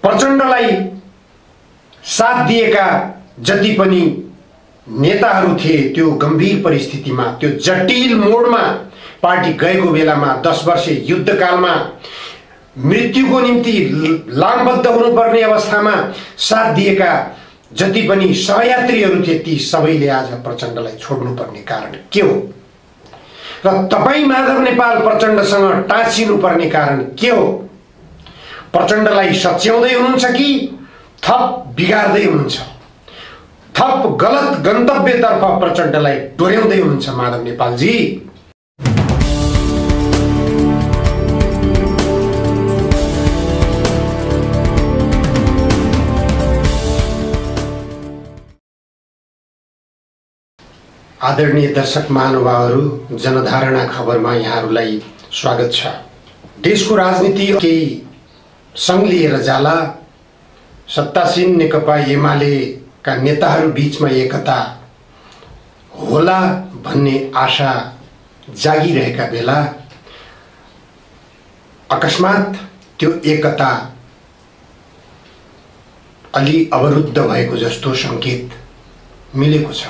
प्रचण्डलाई साथ दिएका जति पनि नेताहरू थिए त्यो गम्भीर परिस्थितिमा, त्यो जटिल मोडमा पार्टी गएको बेलामा 10 वर्षे युद्धकालमा मृत्युको निम्ति लामबद्ध हुनुपर्ने अवस्थामा साथ दिएका जति पनि सहयात्रीहरू थिए ती सबैले आज प्रचण्डलाई छोड्नुपर्ने कारण के हो र तपाईं माधव नेपाल प्रचण्डसँग टाँसिनुपर्ने कारण के हो? प्रचण्डलाई सच्याउँदै हुनुहुन्छ कि थप बिगार्दै हुनुहुन्छ? थप गलत गन्तव्यतर्फ प्रचण्डलाई डोर्याउँदै हुनुहुन्छ माधव नेपालजी? आदरणीय दर्शक महानुभावहरू, जनधारणा खबरमा यहाँहरूलाई स्वागत छ। देशको राजनीति केही सङ्घ लिएर जाला। सत्तासीन नेकपा एमालेका नेताहरू बीचमा एकता होला भन्ने आशा जागिरहेका बेला अकस्मात त्यो एकता अलि अवरुद्ध भएको जस्तो संकेत मिलेको छ।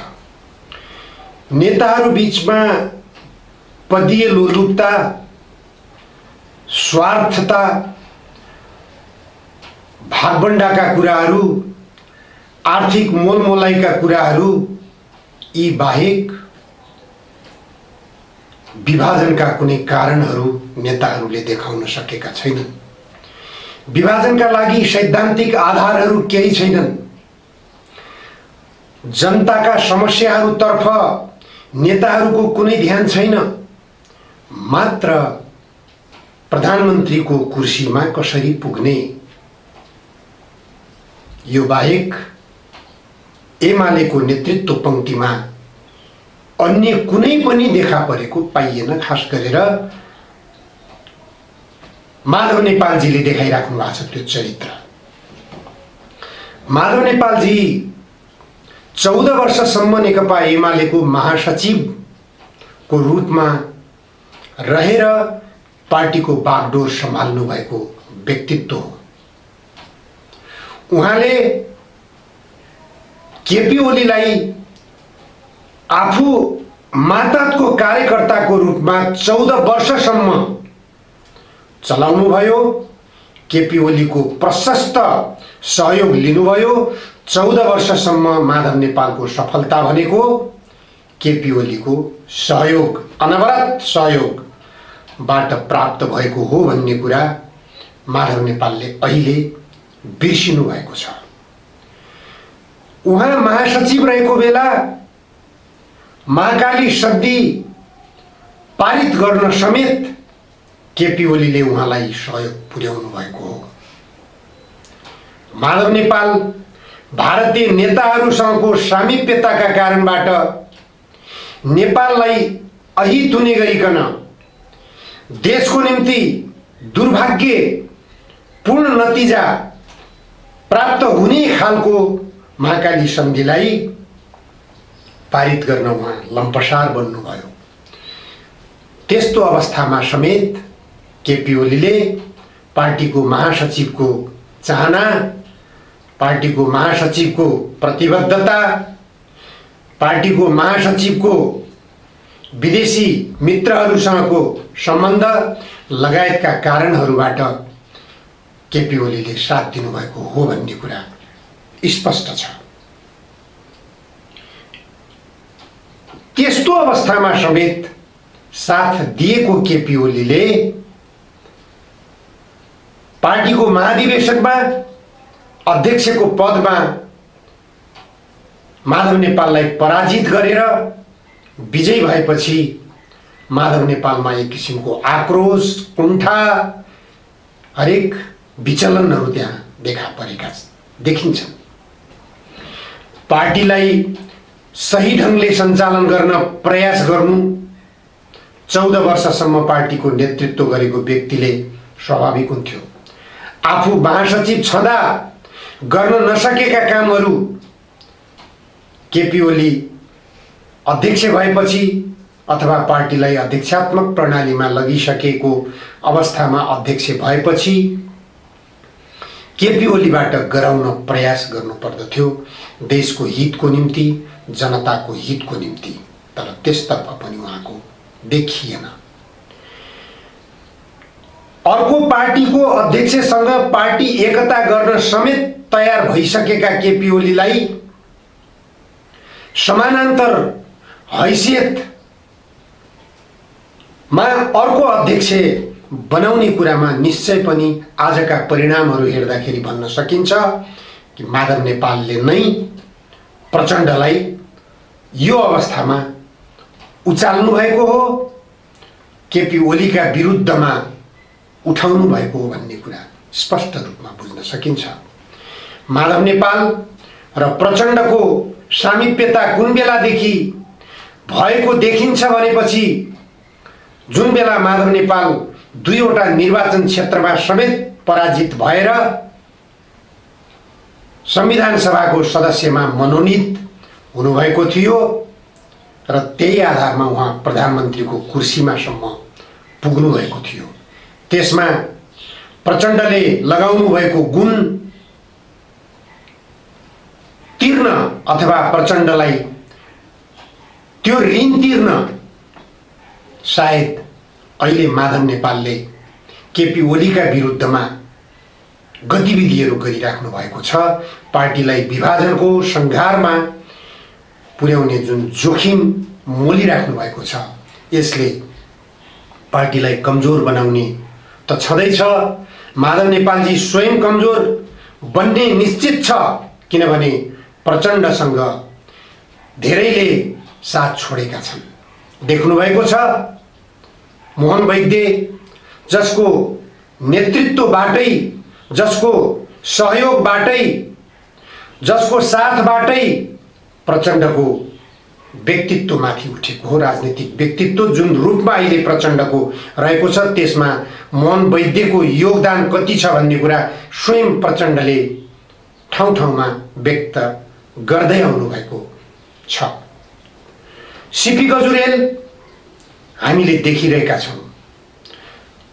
नेताहरू बीचमा पदीय लोलुपता, स्वार्थता, भागबण्डाका कुराहरू, आर्थिक मोलमोलाइका कुराहरू यी बाहेक विभाजनका कुनै कारणहरू नेताहरूले देखाउन सकेका छैनन्। विभाजनका लागि सैद्धान्तिक आधारहरू केही छैनन्। जनताका समस्याहरूतर्फ नेताहरूको कुनै ध्यान छैन। मात्र प्रधानमन्त्रीको कुर्सीमा कसरी पुग्ने, यो बाहेक एमालेको नेतृत्व पंक्तिमा अन्य कुनै पनि देखा परेको पाइएन। खास गरेर माधव नेपालजीले देखाइराख्नु भएको छ त्यो चरित्र। माधव नेपालजी 14 वर्षसम्म नेकपा एमालेको महासचिवको रूपमा रहेर पार्टीको बागडोर सम्हाल्नु भएको व्यक्तित्व हो। उहाँले केपी ओलीलाई आफू मातहतको कार्यकर्ताको रूपमा 14 वर्षसम्म चलाउनुभयो। केपी ओलीको प्रशस्त सहयोग लिनुभयो। 14 वर्षसम्म माधव नेपालको सफलता भनेको केपी ओलीको सहयोग, अनवरत सहयोगबाट प्राप्त भएको हो भन्ने कुरा माधव नेपालले अहिले बिर्सिनु भएको छ। उहाँ महासचिव रहेको बेला महाकाली सन्धि पारित गर्न समेत केपी ओलीले उहाँलाई सहयोग पुर्याउनु भएको हो। माधव नेपाल भारतीय नेताहरूसँगको सामिप्यताका कारणबाट नेपाललाई अहितुने गरिकन देशको निम्ति दुर्भाग्यपूर्ण नतिजा प्राप्त हुने खालको महाकाली सन्धिलाई पारित गर्न उहाँ लम्पसार बन्नुभयो। त्यस्तो अवस्थामा समेत केपी ओलीले पार्टीको महासचिवको चाहना, पार्टीको महासचिवको प्रतिबद्धता, पार्टीको महासचिवको विदेशी मित्रहरूसँगको सम्बन्ध लगायतका कारणहरूबाट केपी ओलीले साथ दिनुभएको हो भन्ने कुरा स्पष्ट छ। त्यस्तो अवस्थामा समेत साथ दिएको केपी ओलीले पार्टीको महाधिवेशनमा अध्यक्षको पदमा माधव नेपाललाई पराजित गरेर विजयी भएपछि माधव नेपालमा एक किसिमको आक्रोश, कुण्ठा, हरेक विचलनहरू त्यहाँ देखा परेका देखिन्छन्। पार्टीलाई सही ढङ्गले सञ्चालन गर्न प्रयास गर्नु 14 वर्षसम्म पार्टीको नेतृत्व गरेको व्यक्तिले स्वाभाविक हुन्थ्यो। आफू महासचिव छँदा गर्न नसकेका कामहरू केपी ओली अध्यक्ष भएपछि अथवा पार्टीलाई अध्यक्षात्मक प्रणालीमा लगिसकेको अवस्थामा अध्यक्ष भएपछि केपी ओलीबाट गराउन प्रयास गर्नुपर्दथ्यो देशको हितको निम्ति, जनताको हितको निम्ति। तर त्यसतर्फ पनि उहाँको देखिएन। अर्को पार्टीको अध्यक्षसँग पार्टी एकता गर्न समेत तयार भइसकेका केपी ओलीलाई समानान्तर हैसियतमा अर्को अध्यक्ष बनाउने कुरामा निश्चय पनि आजका परिणामहरू हेर्दाखेरि भन्न सकिन्छ कि माधव नेपालले नै प्रचण्डलाई यो अवस्थामा उचाल्नु भएको हो, केपी ओलीका विरुद्धमा उठाउनु भएको हो भन्ने कुरा स्पष्ट रूपमा बुझ्न सकिन्छ। माधव नेपाल र प्रचण्डको सामिप्यता कुन बेलादेखि भएको देखिन्छ भनेपछि जुन बेला माधव नेपाल 2वटा निर्वाचन क्षेत्रमा समेत पराजित भएर संविधान सभाको सदस्यमा मनोनित हुनुभएको थियो र त्यही आधारमा उहाँ प्रधानमन्त्रीको कुर्सीमासम्म पुग्नु भएको थियो। त्यसमा प्रचण्डले लगाउनु भएको गुण तिर्न अथवा प्रचण्डलाई त्यो ऋण तिर्न सायद अहिले माधव नेपालले केपी ओलीका विरुद्धमा गतिविधिहरू गरिराख्नु भएको छ। पार्टीलाई विभाजनको संघारमा पुर्याउने जुन जोखिम मोलिराख्नु भएको छ, यसले पार्टीलाई कमजोर बनाउने त छँदैछ। माधव नेपालजी स्वयं कमजोर बन्ने निश्चित छ, किनभने प्रचण्डसँग धेरैले साथ छोडेका छन्। देख्नु भएको छ मोहन वैद्य जसको नेतृत्वबाटै, जसको सहयोगबाटै, जसको साथबाटै प्रचण्डको व्यक्तित्व माथि उठेको हो। राजनीतिक व्यक्तित्व जुन रूपमा अहिले प्रचण्डको रहेको छ त्यसमा मोहन वैद्यको योगदान कति छ भन्ने कुरा स्वयं प्रचण्डले ठाउँ ठाउँमा व्यक्त गर्दै आउनु भएको छ। सीपी गजुरेल हामीले देखिरहेका छौँ।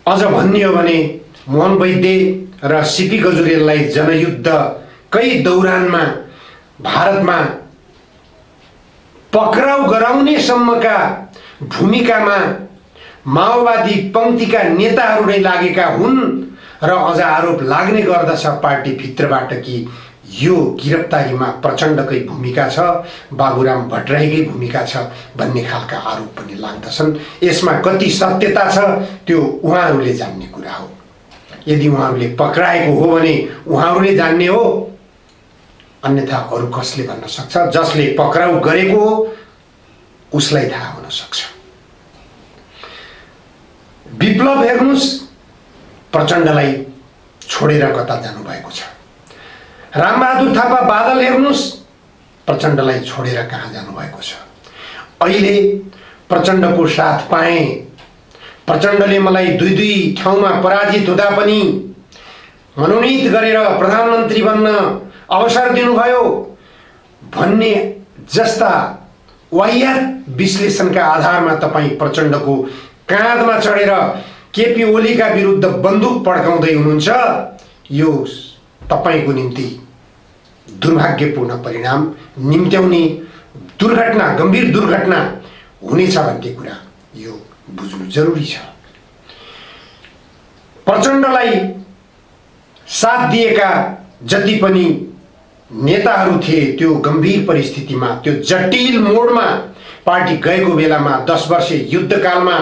अझ भन्ने हो भने मोहन वैद्य र सीपी गजुरेललाई जनयुद्धकै दौरानमा भारतमा पक्राउ गराउने सम्मका भूमिकामा माओवादी पंक्तिका नेताहरू नै लागेका हुन् र अझ आरोप लाग्ने गर्दछ पार्टी भित्रबाट कि यो गिरफ्तारीमा प्रचण्डकै भूमिका छ, बाबुराम भट्टराईकै भूमिका छ भन्ने खालका आरोप पनि लाग्दछन्। यसमा कति सत्यता छ त्यो उहाँहरूले जान्ने कुरा हो। यदि उहाँहरूले पक्राएको हो भने उहाँहरूले जान्ने हो, अन्यथा अरू कसले भन्न सक्छ? जसले पक्राउ गरेको हो उसलाई थाहा हुन सक्छ। विप्लव हेर्नुस् प्रचण्डलाई छोडेर कता जानुभएको छ। रामबहादुर थापा बादल हेर्नुस् प्रचण्डलाई छोडेर कहाँ जानुभएको छ। अहिले प्रचण्डको साथ पाएँ, प्रचण्डले मलाई दुई ठाउँमा पराजित हुँदा पनि मनोनित गरेर प्रधानमन्त्री बन्न अवसर दिनुभयो भन्ने जस्ता वाहियात विश्लेषणका आधारमा तपाईँ प्रचण्डको काँधमा चढेर केपी ओलीका विरुद्ध बन्दुक पड्काउँदै हुनुहुन्छ। यो तपाईको निम्ति दुर्भाग्यपूर्ण परिणाम निम्त्याउने दुर्घटना, गम्भीर दुर्घटना हुनेछ भन्ने कुरा यो बुझ्नु जरुरी छ। प्रचण्डलाई साथ दिएका जति पनि नेताहरू थिए त्यो गम्भीर परिस्थितिमा, त्यो जटिल मोडमा पार्टी गएको बेलामा 10 वर्षे युद्धकालमा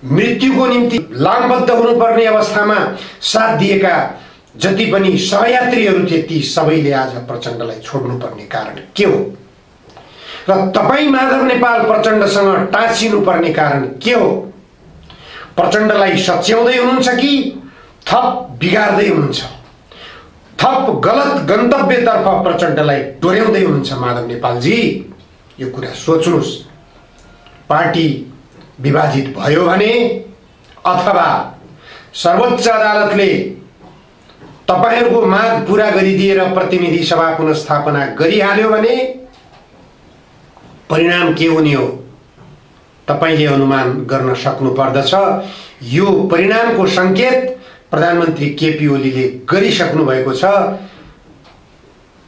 मृत्युको निम्ति लामबद्ध हुनुपर्ने अवस्थामा साथ दिएका जति पनि सहयात्रीहरू थिए ती सबैले आज प्रचण्डलाई छोड्नुपर्ने कारण के हो र तपाईँ माधव नेपाल प्रचण्डसँग टाँसिनुपर्ने कारण के हो? प्रचण्डलाई सच्याउँदै हुनुहुन्छ कि थप बिगार्दै हुनुहुन्छ? थप गलत गन्तव्यतर्फ प्रचण्डलाई डोर्याउँदै हुनुहुन्छ माधव नेपालजी? यो कुरा सोच्नुस्। पार्टी विभाजित भयो भने अथवा सर्वोच्च अदालतले तपाईहरुको माग पूरा गरिदिएर प्रतिनिधि सभा पुनर्स्थापना गरिहाल्यो भने परिणाम के हुने हो तपाईले अनुमान गर्न सक्नु पर्दछ। यो परिणामको संकेत प्रधानमन्त्री केपी ओलीले गरिसक्नु भएको छ।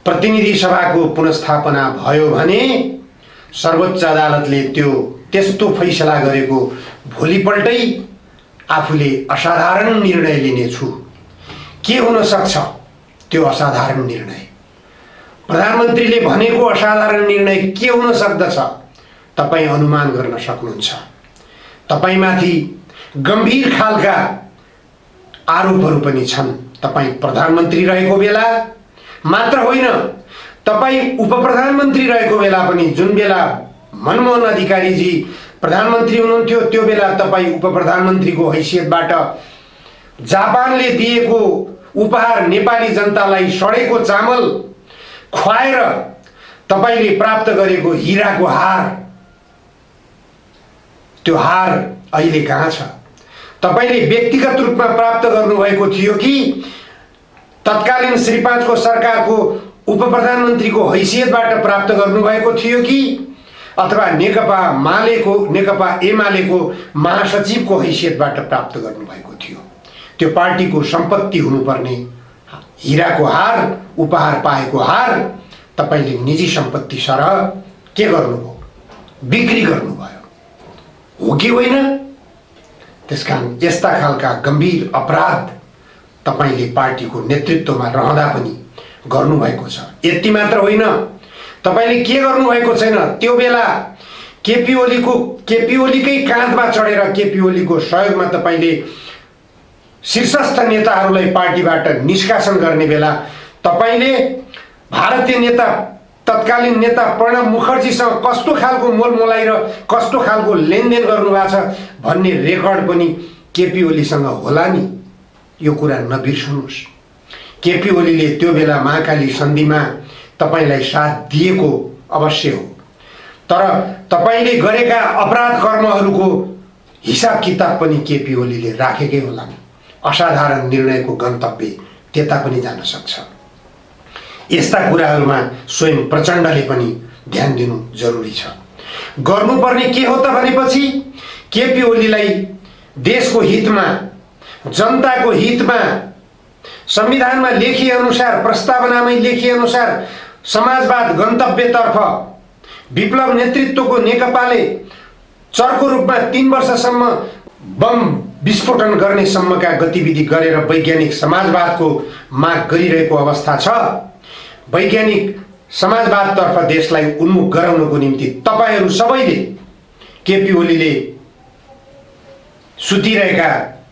प्रतिनिधि सभाको पुनर्स्थापना भयो भने सर्वोच्च अदालतले त्यस्तो फैसला गरेको भोलिपल्टै आफूले असाधारण निर्णय लिनेछु। के हुन सक्छ त्यो असाधारण निर्णय? प्रधानमन्त्रीले भनेको असाधारण निर्णय के हुन सक्दछ तपाईँ अनुमान गर्न सक्नुहुन्छ। तपाईँमाथि गम्भीर खालका आरोपहरू पनि छन्। तपाईँ प्रधानमन्त्री रहेको बेला मात्र होइन, तपाईँ उपप्रधानमन्त्री रहेको बेला पनि, जुन बेला मनमोहन अधिकारीजी प्रधानमन्त्री हुनुहुन्थ्यो त्यो बेला तपाईँ उपप्रधानमन्त्रीको हैसियतबाट जापानले दिएको उपहार नेपाली जनतालाई सडेको चामल खुवाएर तपाईले प्राप्त गरेको हीराको हार, त्यो हार अहिले कहाँ छ? तपाईले व्यक्तिगत रूपमा प्राप्त गर्नुभएको थियो कि तत्कालीन श्री 5 को सरकारको उपप्रधानमन्त्रीको हैसियतबाट प्राप्त गर्नुभएको थियो कि अथवा नेकपा एमालेको महासचिवको हैसियतबाट प्राप्त गर्नुभएको थियो? त्यो पार्टीको सम्पत्ति हुनुपर्ने हीराको हार, उपहार पाएको हार तपाईले निजी सम्पत्ति सरह के गर्नुभयो? बिक्री गर्नुभयो हो कि होइन? त्यसकारण यस्ता खालका गम्भीर अपराध तपाईले पार्टीको नेतृत्वमा रहँदा पनि गर्नुभएको छ। यति मात्र होइन, तपाईले के गर्नुभएको छैन? त्यो बेला केपी ओलीकै काँधमा चढेर केपी ओलीको सहयोगमा तपाईले शीर्षस्थ नेताहरूलाई पार्टीबाट निष्कासन गर्ने बेला तपाईले भारतीय नेता तत्कालीन नेता प्रणब मुखर्जीसँग कस्तो खालको मोलमोलाई र कस्तो खालको लेनदेन गर्नुभएको छ भन्ने रेकर्ड पनि केपी ओलीसँग होला नि। यो कुरा नबिर्सनुहोस्। केपी ओलीले त्यो बेला महाकाली सन्धिमा तपाईलाई साथ दिएको अवश्य हो, तर तपाईले गरेका अपराध कर्महरूको हिसाब किताब पनि केपी ओलीले राखेकै होला नि। असाधारण निर्णयको गन्तव्य त्यता पनि जान सक्छ। यस्ता कुराहरूमा स्वयं प्रचण्डले पनि ध्यान दिनु जरुरी छ। गर्नुपर्ने के हो त भनेपछि केपी ओलीलाई देशको हितमा, जनताको हितमा, संविधानमा लेखिए अनुसार, प्रस्तावनामै लेखिए अनुसार समाजवाद गन्तव्यतर्फ विप्लव नेतृत्वको नेकपाले चर्को रूपमा 3 वर्षसम्म बम विस्फोटन गर्ने सम्मका गतिविधि गरेर वैज्ञानिक समाजवादको माग गरिरहेको अवस्था छ। वैज्ञानिक समाजवादतर्फ देशलाई उन्मुख गराउनको निम्ति तपाईहरू सबैले केपी ओलीले सुतिरहेका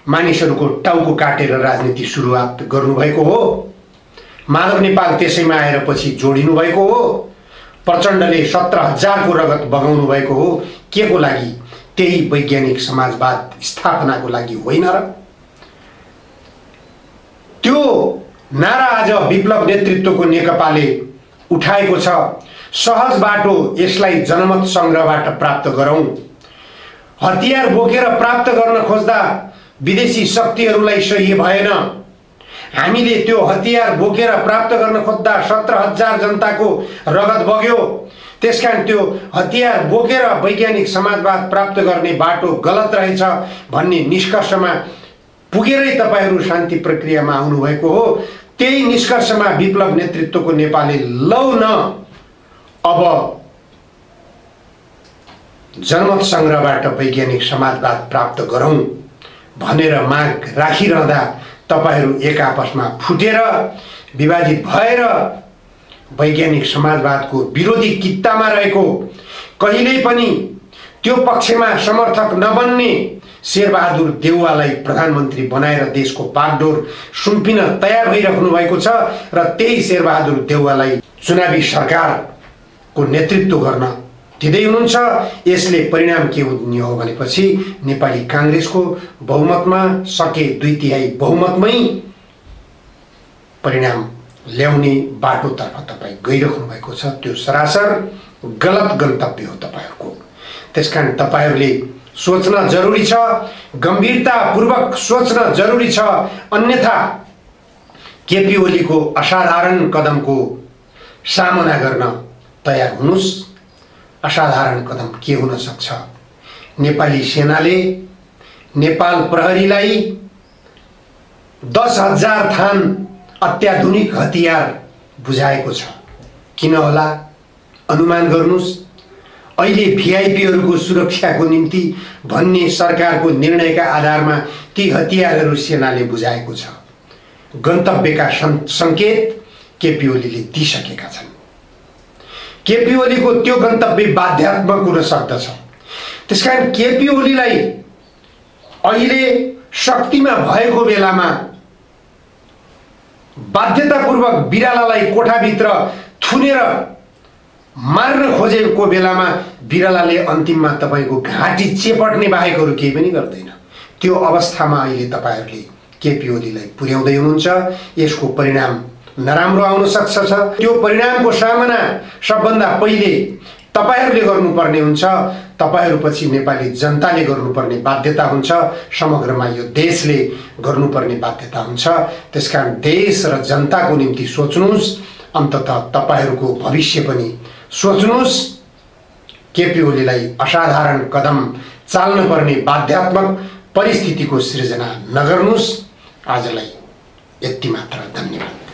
मानिसहरूको टाउको काटेर राजनीति सुरुवात गर्नुभएको हो। माधव नेपाल त्यसैमा आएर पछि जोडिनु भएको हो। प्रचण्डले 17,000 को रगत बगाउनु भएको हो। के को लागि? त्यही वैज्ञानिक समाजवाद स्थापनाको लागि होइन र? त्यो नारा आज विप्लव नेतृत्वको नेकपाले उठाएको छ। सहज बाटो यसलाई जनमत संग्रहबाट प्राप्त गरौं। हतियार बोकेर प्राप्त गर्न खोज्दा विदेशी शक्तिहरूलाई सही भएन। हामीले त्यो हतियार बोकेर प्राप्त गर्न खोज्दा 17,000 जनताको रगत बग्यो। त्यसकारण त्यो हतियार बोकेर वैज्ञानिक समाजवाद प्राप्त गर्ने बाटो गलत रहेछ भन्ने निष्कर्षमा पुगेरै तपाईहरू शान्ति प्रक्रियामा आउनुभएको हो। त्यही निष्कर्षमा विप्लव नेतृत्वको नेपालले लौ न अब जनमत संग्रहबाट वैज्ञानिक समाजवाद प्राप्त गरौं भनेर माग राखिरहँदा तपाईहरू एक आपसमा फुटेर विभाजित भएर वैज्ञानिक समाजवादको विरोधी कित्तामा रहेको, कहिल्यै पनि त्यो पक्षमा समर्थक नबन्ने शेरबहादुर देउवालाई प्रधानमन्त्री बनाएर देशको बागडोर सुम्पिन तयार भइराख्नु भएको छ र त्यही शेरबहादुर देउवालाई चुनावी सरकारको नेतृत्व गर्न दिँदै हुनुहुन्छ। यसले परिणाम के हुने हो भनेपछि नेपाली कांग्रेसको बहुमतमा सके 2/3 बहुमतमै परिणाम ल्याउने बाटोतर्फ तपाईँ गइराख्नु भएको छ। त्यो सरासर गलत गन्तव्य हो तपाईहरुको। त्यसकारण तपाईहरुले सोच्न जरुरी छ, गम्भीरतापूर्वक सोच्न जरुरी छ। अन्यथा केपी ओलीको असाधारण कदमको सामना गर्न तयार हुनुस्। असाधारण कदम के हुन सक्छ? नेपाली सेनाले नेपाल प्रहरीलाई 10,000 थान अत्याधुनिक हतियार बुझाएको छ। किन होला अनुमान गर्नुस्। अहिले भिआइपीहरूको सुरक्षाको निम्ति भन्ने सरकारको निर्णयका आधारमा ती हतियारहरू सेनाले बुझाएको छ। गन्तव्यका सङ्केत केपी ओलीले दिइसकेका छन्। केपी ओलीको त्यो गन्तव्य बाध्यात्मक हुन सक्दछ। त्यसकारण केपी ओलीलाई अहिले शक्तिमा भएको बेलामा बाध्यतापूर्वक बिरालालाई कोठाभित्र थुनेर मार्न खोजेको बेलामा बिरालाले अन्तिममा तपाईँको घाँटी चेपट्ने बाहेक अरू केही पनि गर्दैन। त्यो अवस्थामा अहिले तपाईँहरूले केपी ओलीलाई पुर्याउँदै हुनुहुन्छ। यसको परिणाम नराम्रो आउन सक्छ। त्यो परिणामको सामना सबभन्दा पहिले तपाईहरूले गर्नुपर्ने हुन्छ। तपाईहरूपछि नेपाली जनताले गर्नुपर्ने बाध्यता हुन्छ। समग्रमा यो देशले गर्नुपर्ने बाध्यता हुन्छ। त्यसकारण देश र जनताको निम्ति सोच्नुहोस्। अन्ततः तपाईहरूको भविष्य पनि सोच्नुहोस्। केपी ओलीलाई असाधारण कदम चाल्न पर्ने बाध्यात्मक परिस्थितिको सृजना नगर्नुहोस्। आजलाई यति मात्र। धन्यवाद।